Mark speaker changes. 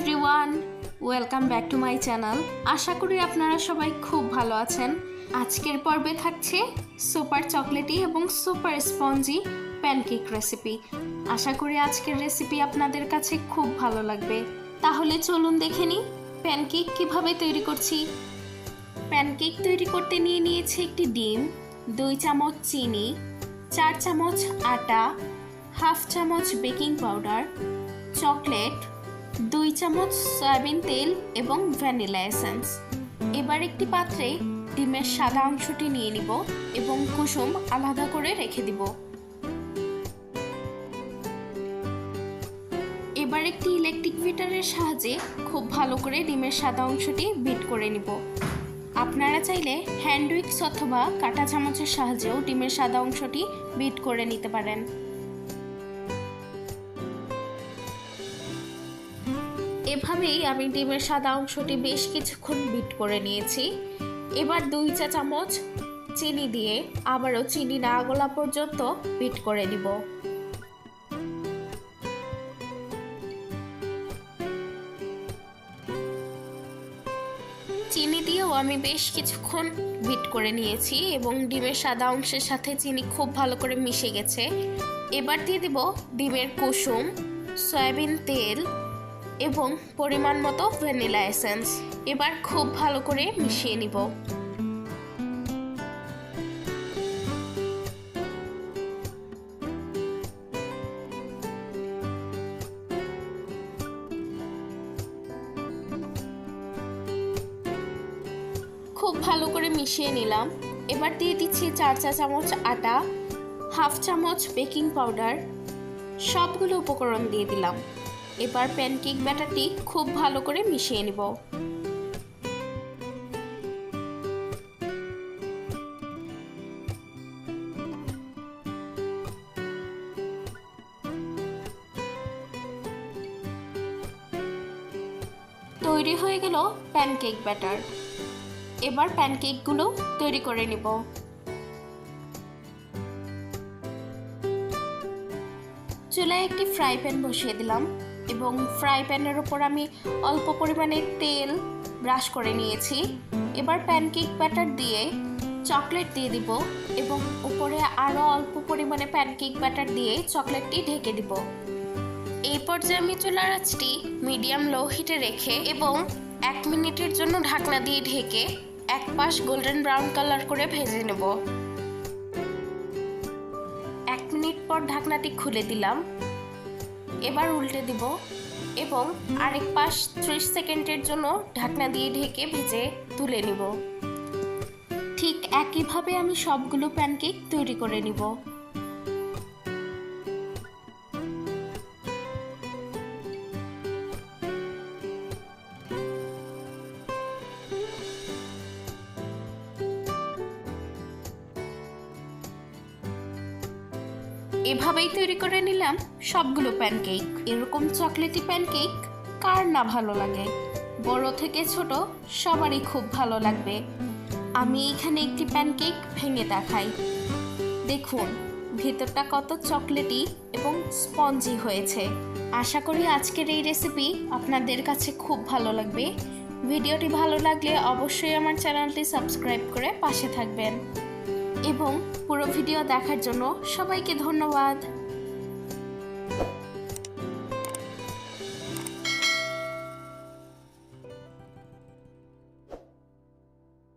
Speaker 1: Everyone, welcome back to my channel. আশা করি আপনারা সবাই খুব ভালো আছেন। আজকের পর্বে থাকছে সুপার চকলেটি এবং সুপার স্পঞ্জি প্যানকেক রেসিপি। আশা করি আজকের রেসিপি আপনাদের কাছে খুব ভালো লাগবে। তাহলে চলুন দেখে নিই প্যানকেক কিভাবে তৈরি করছি। প্যানকেক তৈরি করতে নিয়েছি একটি ডিম, 2 চামচ চিনি, 4 চামচ আটা, হাফ চামচ বেকিং পাউডার, চকলেট, 2 চামচ সয়াবিন তেল এবং ভ্যানিলা এসেন্স। এবার একটি পাত্রে ডিমের সাদা অংশটি নিয়ে নিব এবং কুসুম আলাদা করে রেখে দিব। এবার একটি ইলেকট্রিক বিটারের সাহায্যে খুব ভালো করে ডিমের সাদা অংশটি বিট করে নিব। আপনারা চাইলে হ্যান্ড উইক্স অথবা কাঁটা চামচের সাহায্যেও ডিমের সাদা অংশটি বিট করে নিতে পারেন। এভাবেই আমি ডিমের সাদা অংশটি বেশ কিছুক্ষণ বিট করে নিয়েছি। এবার 2 চা চামচ চিনি দিয়ে আবারও চিনি না গলা পর্যন্ত বিট করে নিব। চিনি দিয়েও আমি বেশ কিছুক্ষণ বিট করে নিয়েছি এবং ডিমের সাদা অংশের সাথে চিনি খুব ভালো করে মিশে গেছে। এবার দিয়ে দিব ডিমের কুসুম, সয়াবিন তেল এবং পরিমাণ মতো ভ্যানিলা এসেন্স। এবার খুব ভালো করে মিশিয়ে নিব। খুব ভালো করে মিশিয়ে নিলাম। এবার দিয়ে দিচ্ছি 4 চা চামচ আটা, হাফ চামচ বেকিং পাউডার। সবগুলো উপকরণ দিয়ে দিলাম। এবার প্যানকেক ব্যাটারটি খুব ভালো করে মিশিয়ে নিব। তৈরি হয়ে গেল প্যানকেক ব্যাটার। এবার প্যানকেকগুলো তৈরি করে নিব। চুলায় একটি ফ্রাই প্যান বসিয়ে দিলাম এবং ফ্রাই প্যানের উপর আমি অল্প পরিমাণে তেল ব্রাশ করে নিয়েছি। এবার প্যানকেক ব্যাটার দিয়ে চকলেট দিয়ে দিব এবং উপরে আরও অল্প পরিমাণে প্যানকেক ব্যাটার দিয়ে চকলেটটি ঢেকে দিব। এই পর্যায়ে আমি চুলার আঁচটি মিডিয়াম লো হিটে রেখে এবং 1 মিনিটের জন্য ঢাকনা দিয়ে ঢেকে এক পাশ গোল্ডেন ব্রাউন কালার করে ভেজে নেব। 1 মিনিট পর ঢাকনাটি খুলে দিলাম। এবার উল্টে দিব এবং আরেক পাশ 30 সেকেন্ডের জন্য ঢাকনা দিয়ে ঢেকে ভেজে তুলে নিব। ঠিক একইভাবে আমি সবগুলো প্যানকেক তৈরি করে নিব। এভাবেই তৈরি করে নিলাম সবগুলো প্যানকেক। এরকম চকলেটি প্যানকেক কার না ভালো লাগে, বড় থেকে ছোট সবারই খুব ভালো লাগবে। আমি এখানে একটি প্যানকেক ভেঙে দেখাই। দেখুন ভেতরটা কত চকলেটি এবং স্পঞ্জি হয়েছে। আশা করি আজকের এই রেসিপি আপনাদের কাছে খুব ভালো লাগবে। ভিডিওটি ভালো লাগলে অবশ্যই আমার চ্যানেলটি সাবস্ক্রাইব করে পাশে থাকবেন এবং পুরো ভিডিও দেখার জন্য সবাইকে ধন্যবাদ।